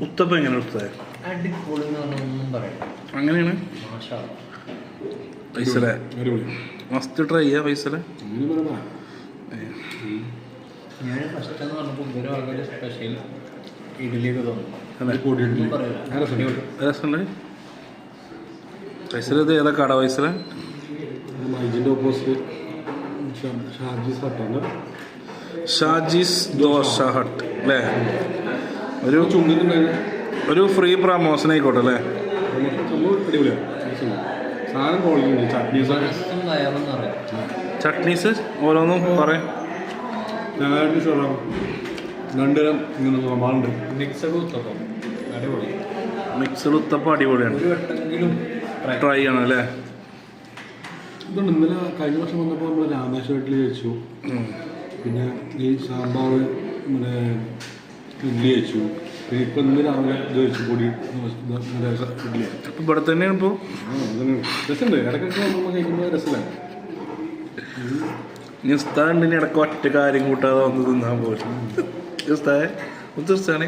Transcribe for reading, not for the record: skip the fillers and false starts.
ഉത്തപ്പം എങ്ങനെ ഉസ്താദേ? അടിപൊളി എന്ന് പറഞ്ഞാൽ ഒന്നും പറയാം. അങ്ങനെയാണ് ഫൈസലെ മസ്റ്റ് ട്രൈ ചെയ്യാ ഫൈസലെ. ഞാൻ ഫസ്റ്റ് എന്ന് പറഞ്ഞപ്പോൾ ഇവരെ വളരെ സ്പെഷ്യൽ ഇഡ്ഡലിയൊക്കെ തോന്നും. രസമുണ്ട് ഫൈസൽ. ഇത് ഏതാ കട ഫൈസലെ? മൈജിൻ്റെ ഓപ്പോസിറ്റ് ഷാജീസ് ഹട്ടാണ്. ഷാജീസ് ദോശ ഹട്ട് അല്ലേ? ഒരു ഒരു ഫ്രീ പ്രമോഷൻ ആയിക്കോട്ടെ അല്ലേ? ചട്നീസ് ഓരോന്നും പറയാം. രണ്ടുതരം ഉണ്ട്. മിക്സഡ് ഉത്തപ്പം അടിപൊളിയാണ്. ട്രൈ ചെയ്യണം അല്ലേ? ഇതുകൊണ്ട് ഇന്നലെ കഴിഞ്ഞ വർഷം വന്നപ്പോൾ നമ്മൾ രാമേശ്വരത്തിൽ കഴിച്ചു. പിന്നെ ഈ സാമ്പാർ പിന്നെ ഇഡ്ഡലി കഴിച്ചു. പിന്നെ ഇപ്പം ഇന്ന് രാവിലെ ഇത് കഴിച്ചു പൊടി ഇഡ്ഡലി. അപ്പം ഇവിടെ തന്നെയാണ് ഇപ്പോൾ. രസമുണ്ട്. ഇടയ്ക്കൊക്കെ നമ്മൾ കഴിക്കുമ്പോൾ രസമാണ്. ഇനി ഉസ്താദ് ഉണ്ട്, ഇടയ്ക്ക് ഒറ്റ കാര്യം കൂട്ടാതെ വന്ന് തിന്നാൻ പോലും. ഉസ്താദേ ഉദ്ദേശിച്ചാണ്